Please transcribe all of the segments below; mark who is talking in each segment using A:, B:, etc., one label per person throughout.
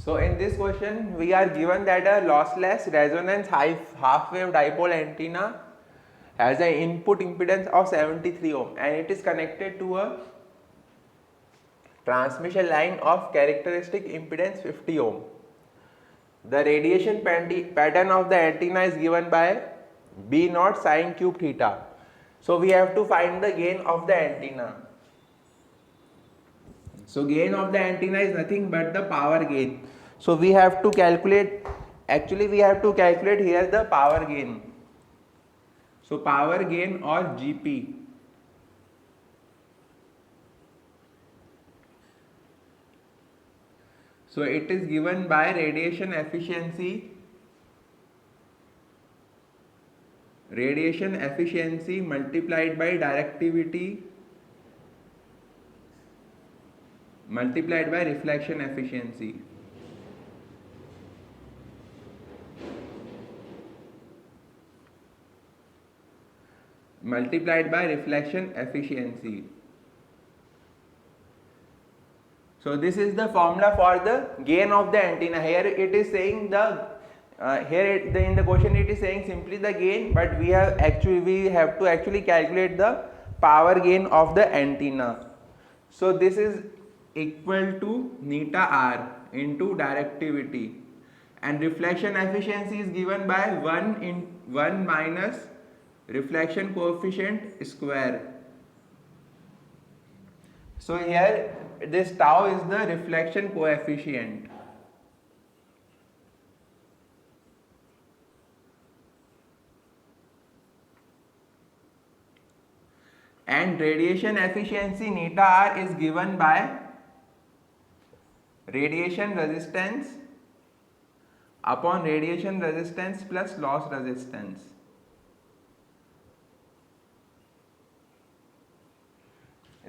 A: So in this question we are given that a lossless resonance half wave dipole antenna has an input impedance of 73 ohm and it is connected to a transmission line of characteristic impedance 50 ohm. The radiation pattern of the antenna is given by B naught sine cube theta. So we have to find the gain of the antenna. So gain of the antenna is nothing but the power gain. So we have to calculate, actually we have to calculate here the power gain. So power gain or GP. So it is given by radiation efficiency multiplied by directivity multiplied by reflection efficiency. Multiplied by reflection efficiency. So this is the formula for the gain of the antenna. Here it is saying the in the question it is saying simply the gain, but we have to actually calculate the power gain of the antenna. So this is equal to neta r into directivity, and reflection efficiency is given by 1 minus reflection coefficient square. So here this tau is the reflection coefficient. And radiation efficiency neta r is given by radiation resistance upon radiation resistance plus loss resistance.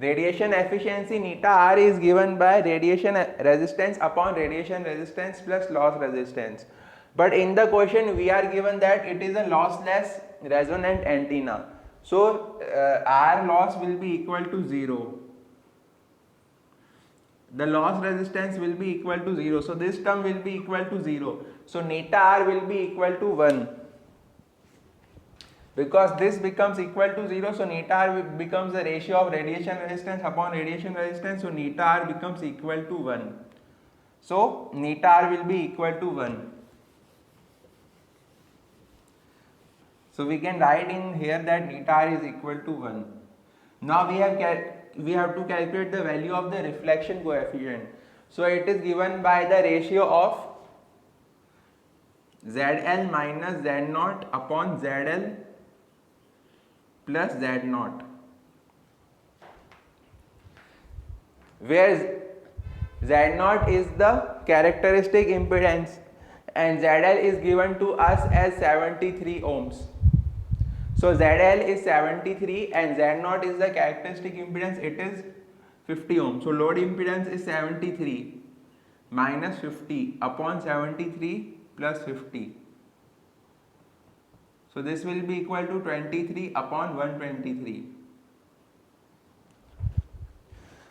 A: Radiation efficiency neta r is given by radiation resistance upon radiation resistance plus loss resistance. But in the question we are given that it is a lossless resonant antenna. So R loss will be equal to 0. The loss resistance will be equal to 0. So this term will be equal to 0. So neta R will be equal to 1. Because this becomes equal to 0, so neta R becomes the ratio of radiation resistance upon radiation resistance. So neta R becomes equal to 1. So neta R will be equal to 1. So we can write in here that neta R is equal to 1. Now we have to calculate the value of the reflection coefficient. So it is given by the ratio of ZL minus Z0 upon ZL plus Z0, where Z0 is the characteristic impedance and ZL is given to us as 73 ohms. So ZL is 73 and Z0 is the characteristic impedance, it is 50 ohms. So load impedance is 73 minus 50 upon 73 plus 50. So this will be equal to 23 upon 123.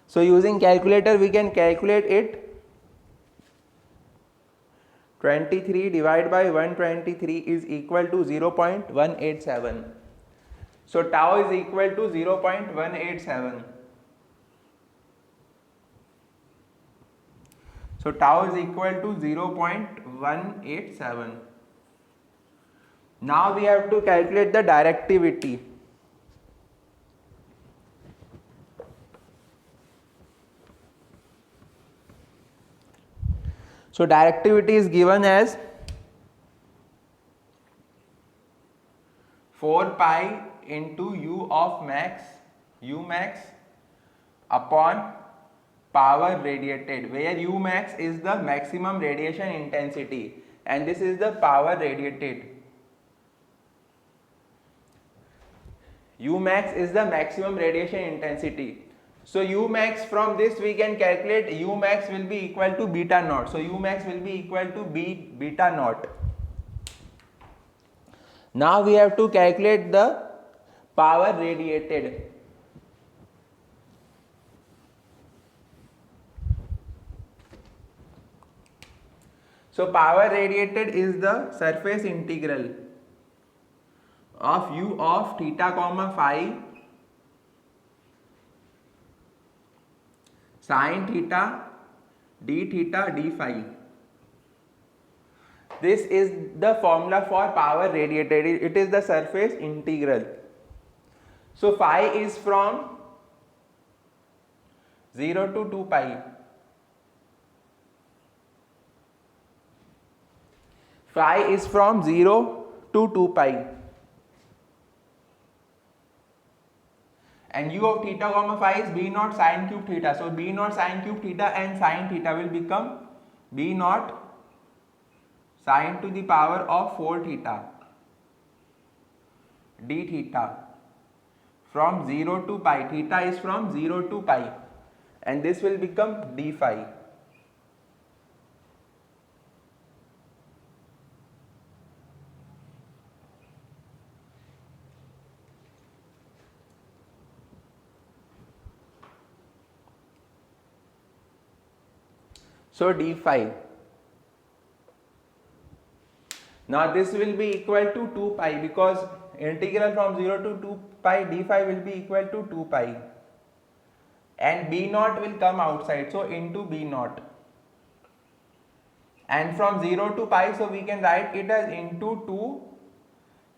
A: So using calculator we can calculate it. 23 divided by 123 is equal to 0.187. So tau is equal to 0.187. So tau is equal to 0.187. Now we have to calculate the directivity. So directivity is given as 4 pi into u of max, u max upon power radiated, where u max is the maximum radiation intensity and this is the power radiated. U max is the maximum radiation intensity. So U max, from this we can calculate U max will be equal to beta naught. So U max will be equal to beta naught. Now we have to calculate the power radiated. So power radiated is the surface integral of u of theta comma phi sin theta d theta d phi. This is the formula for power radiated. It is the surface integral. So phi is from 0 to 2 pi. Phi is from 0 to 2 pi. And u of theta comma phi is b naught sin cube theta. So b naught sin cube theta and sin theta will become b naught sin to the power of 4 theta d theta from 0 to pi. Theta is from 0 to pi, and this will become d phi. So d phi. Now this will be equal to 2 pi, because integral from 0 to 2 pi d phi will be equal to 2 pi, and b naught will come outside, so into b naught, and from 0 to pi, so we can write it as into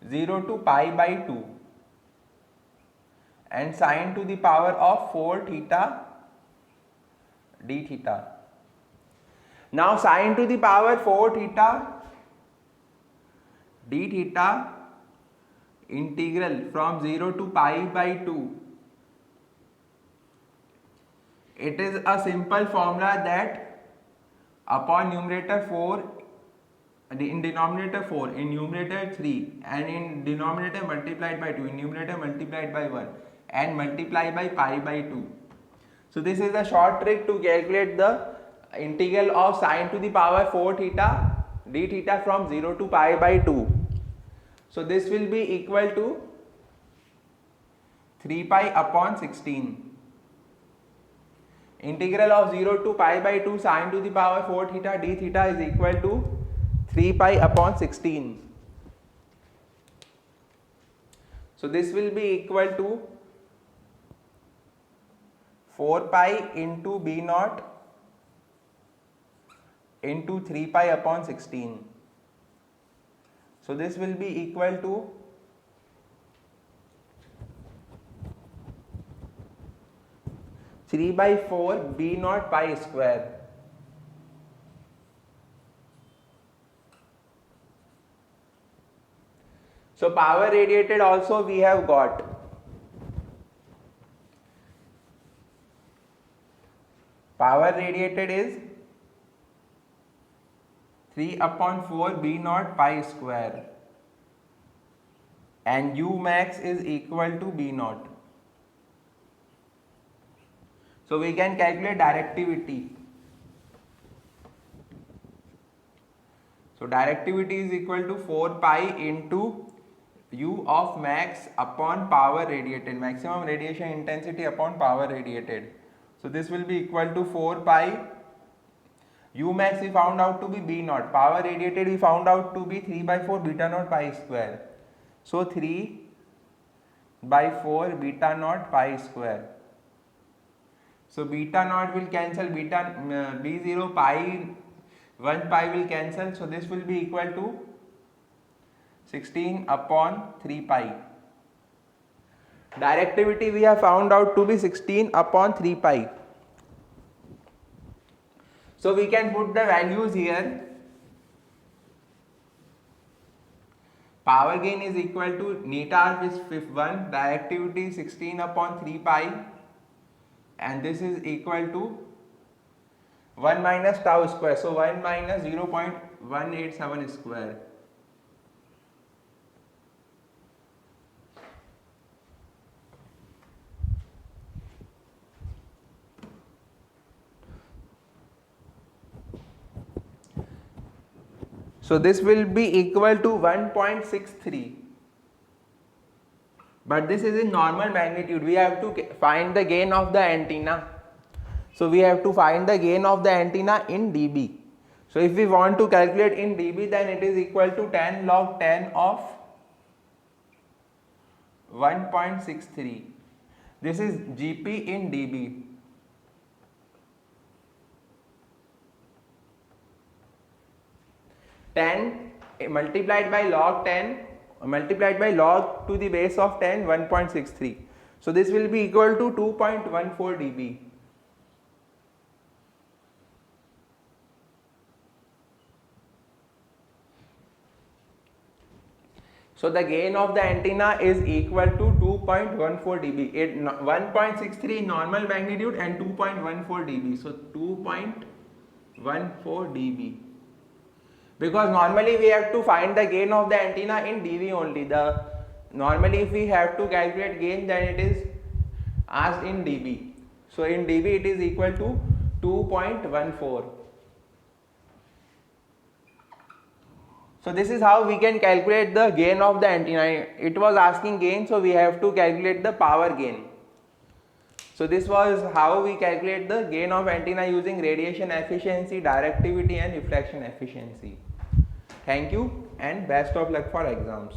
A: 0 to pi by 2, and sin to the power of 4 theta d theta. Now sin to the power 4 theta d theta integral from 0 to pi by 2. It is a simple formula that upon numerator 4, in denominator 4, in numerator 3, and in denominator multiplied by 2, in numerator multiplied by 1, and multiply by pi by 2. So this is a short trick to calculate the integral of sin to the power 4 theta d theta from 0 to pi by 2. So this will be equal to 3 pi upon 16. Integral of 0 to pi by 2 sin to the power 4 theta d theta is equal to 3 pi upon 16. So this will be equal to 4 pi into b naught into 3 pi upon 16. So this will be equal to 3 by 4 b naught pi square. So power radiated also we have got. Power radiated is 3 upon 4 b naught pi square, and u max is equal to b naught. So we can calculate directivity. So directivity is equal to 4 pi into u of max upon power radiated, maximum radiation intensity upon power radiated. So this will be equal to 4 pi. U max we found out to be b naught, power radiated we found out to be 3 by 4 beta naught pi square. So 3 by 4 beta naught pi square. So beta naught will cancel, beta b0 pi 1 pi will cancel, so this will be equal to 16 upon 3 pi. Directivity we have found out to be 16 upon 3 pi. So we can put the values here. Power gain is equal to neta is 1, directivity 16 upon 3 pi, and this is equal to 1 minus tau square. So 1 minus 0.187 square. So this will be equal to 1.63. But this is in normal magnitude. We have to find the gain of the antenna. So we have to find the gain of the antenna in dB. So if we want to calculate in dB, then it is equal to 10 log 10 of 1.63. This is GP in dB. Ten multiplied by log 10 multiplied by log to the base of 10, 1.63. So this will be equal to 2.14 dB. So the gain of the antenna is equal to 2.14 dB. 1.63 normal magnitude and 2.14 dB. So 2.14 dB. Because normally we have to find the gain of the antenna in dB only. Normally if we have to calculate gain, then it is asked in dB. So in dB it is equal to 2.14. So this is how we can calculate the gain of the antenna. It was asking gain, so we have to calculate the power gain. So this was how we calculate the gain of antenna using radiation efficiency, directivity and reflection efficiency. Thank you and best of luck for exams.